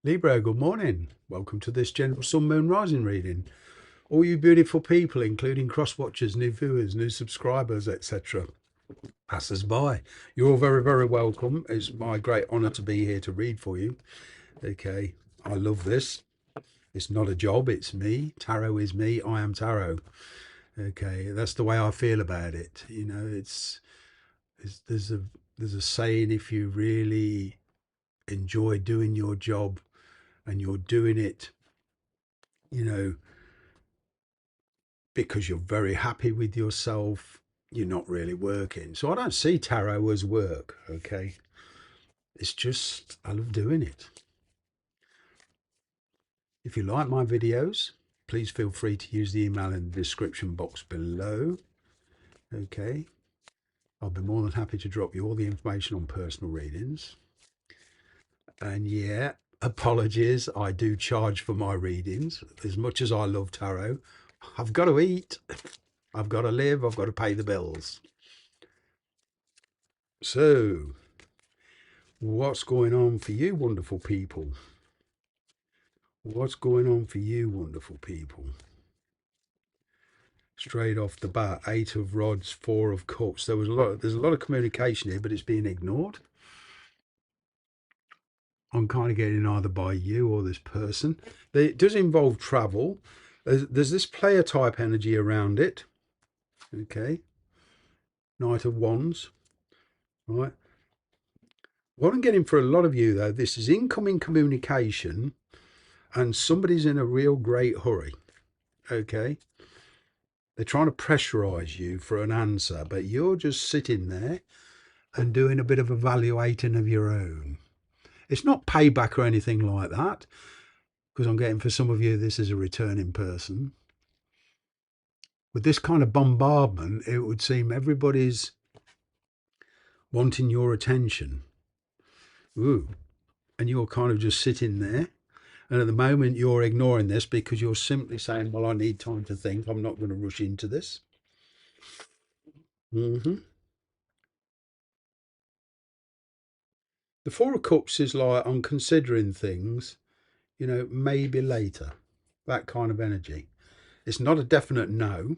Libra, good morning. Welcome to this general sun, moon, rising reading. All you beautiful people, including cross watchers, new viewers, new subscribers, etc., passers by, you're all very, very welcome. It's my great honor to be here to read for you. Okay, I love this. It's not a job, it's me. Tarot is me. I am tarot. Okay, that's the way I feel about it. You know, it's there's a saying: if you really enjoy doing your job and you're doing it, you know, because you're very happy with yourself, you're not really working. So I don't see tarot as work, okay? It's just, I love doing it. If you like my videos, please feel free to use the email in the description box below, okay? I'll be more than happy to drop you all the information on personal readings. And yeah, apologies, I do charge for my readings. As much as I love tarot, I've got to eat, I've got to live, I've got to pay the bills. So, what's going on for you, wonderful people? What's going on for you, wonderful people? Straight off the bat, 8 of Rods, 4 of Cups. There's a lot of communication here, but it's being ignored. I'm kind of getting either by you or this person. It does involve travel. There's this player type energy around it. Okay. Knight of Wands. Right. What I'm getting for a lot of you, though, this is incoming communication and somebody's in a real great hurry. Okay. They're trying to pressurize you for an answer, but you're just sitting there and doing a bit of evaluating of your own. It's not payback or anything like that, because I'm getting for some of you, this is a returning person. With this kind of bombardment, it would seem everybody's wanting your attention. Ooh. And you're kind of just sitting there. And at the moment, you're ignoring this because you're simply saying, well, I need time to think. I'm not going to rush into this. The 4 of Cups is like, I'm considering things, maybe later. That kind of energy. It's not a definite no.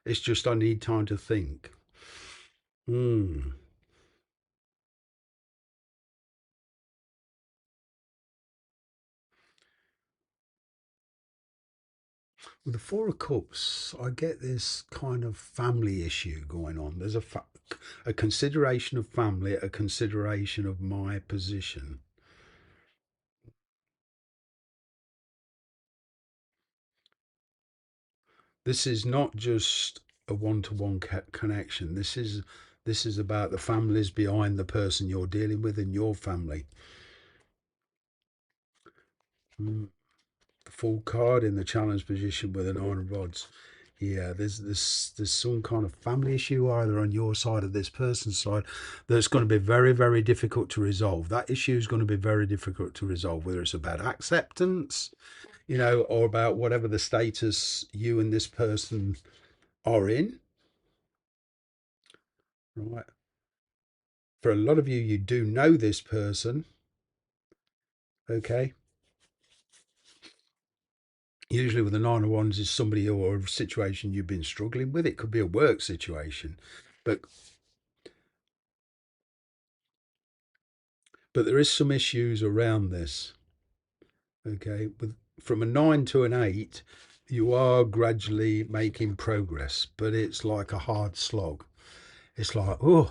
It's just I need time to think. Mm. With the 4 of Cups, I get this kind of family issue going on. There's a consideration of family, a consideration of my position. This is not just a one-to-one connection. This is about the families behind the person you're dealing with and your family. Mm. The full card in the challenge position with an 9 of Rods. Yeah, there's some kind of family issue either on your side or this person's side that's going to be very, very difficult to resolve. That issue is going to be very difficult to resolve, whether it's about acceptance, or about whatever the status you and this person are in. Right. For a lot of you, you do know this person. Okay. Usually with the 9 of Wands is somebody or a situation you've been struggling with. It could be a work situation, but there is some issues around this. Okay, from a 9 to an 8, you are gradually making progress, but it's like a hard slog. It's like, oh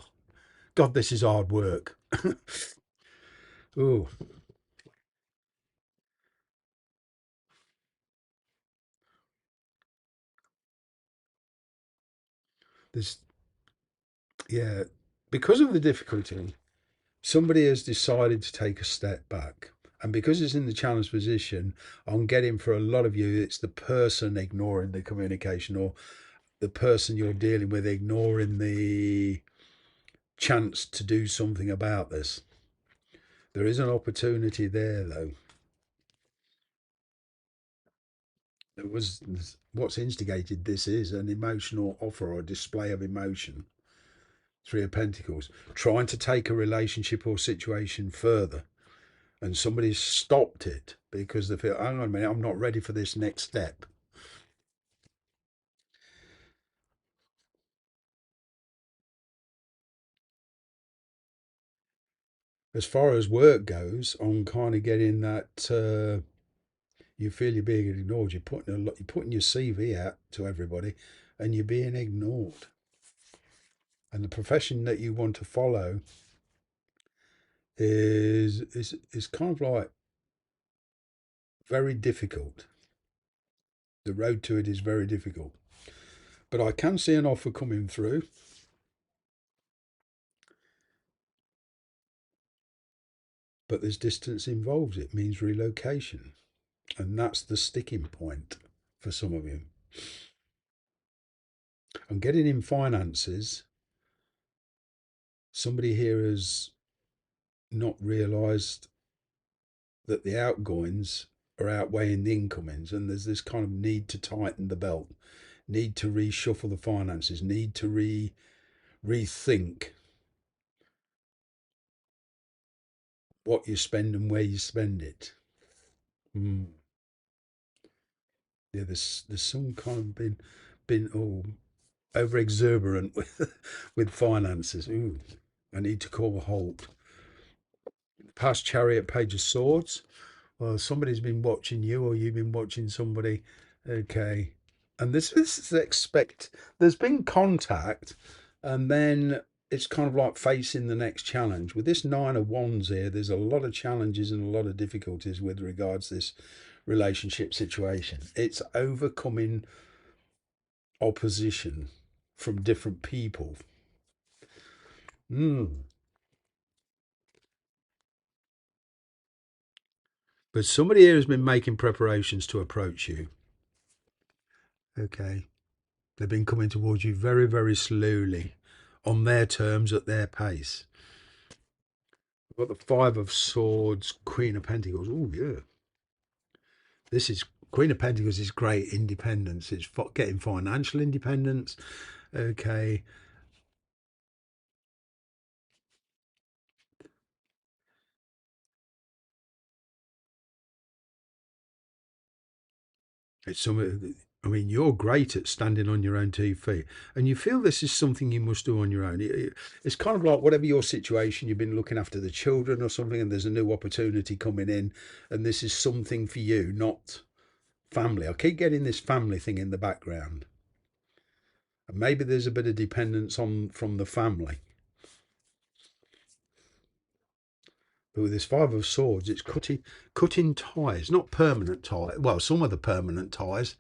God, this is hard work. Oh, this, yeah, because of the difficulty, somebody has decided to take a step back. And because it's in the challenge position, I'm getting for a lot of you, it's the person ignoring the communication or the person you're dealing with ignoring the chance to do something about this. There is an opportunity there, though. There was what's instigated this is an emotional offer or display of emotion. 3 of Pentacles, trying to take a relationship or situation further. and somebody's stopped it because they feel, hang on a minute, I'm not ready for this next step. As far as work goes, I'm kind of getting that you feel you're being ignored. You're putting your CV out to everybody, and you're being ignored. And the profession that you want to follow is kind of like very difficult. The road to it is very difficult. But I can see an offer coming through. But there's distance involved. It means relocation. And that's the sticking point for some of you. And getting in finances, somebody here has not realised that the outgoings are outweighing the incomings, and there's this kind of need to tighten the belt, need to reshuffle the finances, need to rethink what you spend and where you spend it. Mm. Yeah, there's some kind of been over exuberant with finances. Ooh, I need to call a halt. Past Chariot, Page of Swords. Well, somebody's been watching you, or you've been watching somebody. Okay, and this is expect. There's been contact, and then it's kind of like facing the next challenge. With this Nine of Wands here, there's a lot of challenges and a lot of difficulties with regards to this relationship situation. It's overcoming opposition from different people. Mm. But somebody here has been making preparations to approach you. Okay. They've been coming towards you very, very slowly, on their terms, at their pace. We've got the Five of Swords, Queen of Pentacles. Oh, yeah. This is Queen of Pentacles is great independence. It's getting financial independence. Okay. It's some. I mean, you're great at standing on your own 2 feet, and you feel this is something you must do on your own. It's kind of like whatever your situation, you've been looking after the children or something, and there's a new opportunity coming in, and this is something for you, not family. I keep getting this family thing in the background, and maybe there's a bit of dependence on from the family. But with this Five of Swords, it's cutting ties, not permanent ties. Well, some of the permanent ties,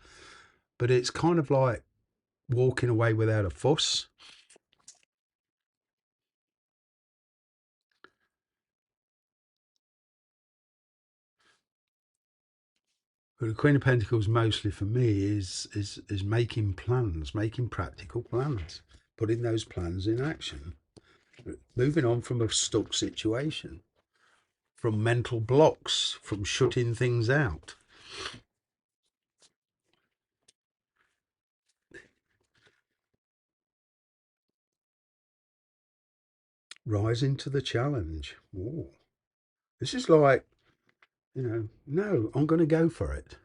but it's kind of like walking away without a fuss. But the Queen of Pentacles mostly for me is making plans, making practical plans, putting those plans in action, moving on from a stuck situation, from mental blocks, from shutting things out. Rising to the challenge. Ooh. This is like, no, I'm going to go for it.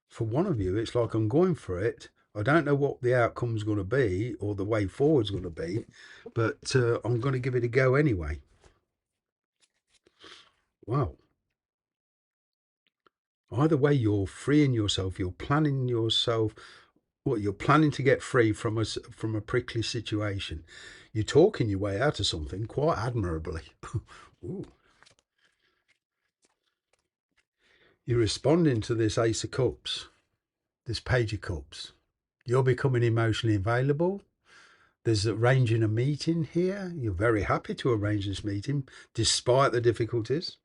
For one of you, it's like, I'm going for it. I don't know what the outcome's going to be or the way forward's going to be, but I'm going to give it a go anyway. Wow. Either way, you're freeing yourself, you're planning yourself, what you're planning to get free from a prickly situation. You're talking your way out of something quite admirably. Ooh. You're responding to this Ace of Cups, this Page of Cups. You're becoming emotionally available. There's arranging a meeting here. You're very happy to arrange this meeting despite the difficulties.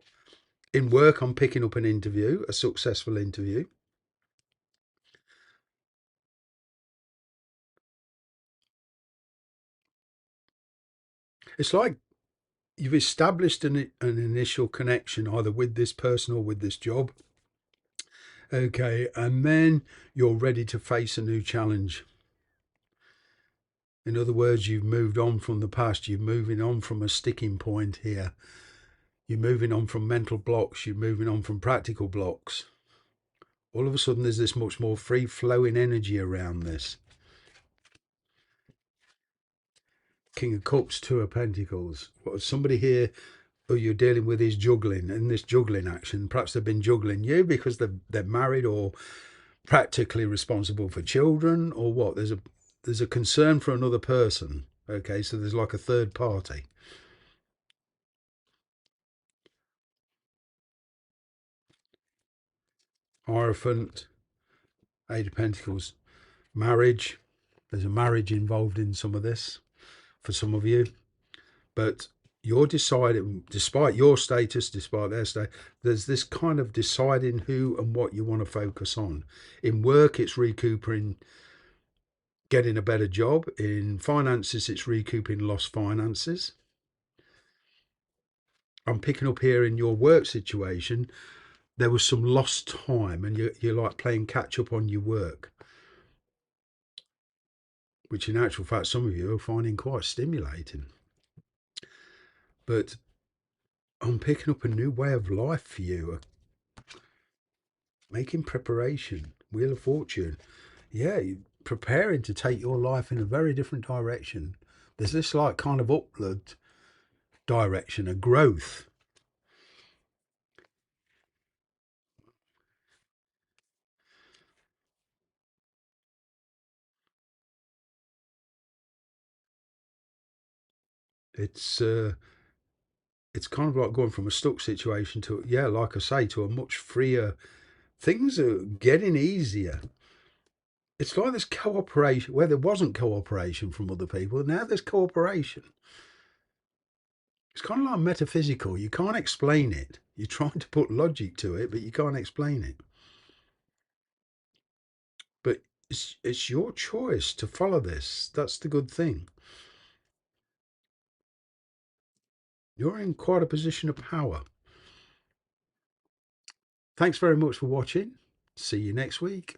In work, I'm picking up an interview, a successful interview. It's like you've established an initial connection either with this person or with this job. Okay, and then you're ready to face a new challenge. In other words, you've moved on from the past. You're moving on from a sticking point here. You're moving on from mental blocks. You're moving on from practical blocks. All of a sudden, there's this much more free-flowing energy around this. King of Cups, Two of Pentacles. What, somebody here who you're dealing with is juggling, in this juggling action. Perhaps they've been juggling you because they're married or practically responsible for children, or what? There's a concern for another person. Okay, so there's like a third party. Hierophant, Eight of Pentacles, marriage. There's a marriage involved in some of this for some of you, but you're deciding, despite your status, despite their status, there's this kind of deciding who and what you want to focus on. In work, it's recouping, getting a better job. In finances, it's recouping lost finances. I'm picking up here in your work situation, there was some lost time and you're like playing catch up on your work, which in actual fact, some of you are finding quite stimulating. But I'm picking up a new way of life for you, making preparation, Wheel of Fortune. Yeah, you're preparing to take your life in a very different direction. There's this like kind of upward direction, a growth. It's kind of like going from a stuck situation to, yeah, like I say, to a much freer. Things are getting easier. It's like this cooperation where there wasn't cooperation from other people. Now there's cooperation. It's kind of like metaphysical. You can't explain it. You're trying to put logic to it, but you can't explain it. But it's your choice to follow this. That's the good thing. You're in quite a position of power. Thanks very much for watching. See you next week.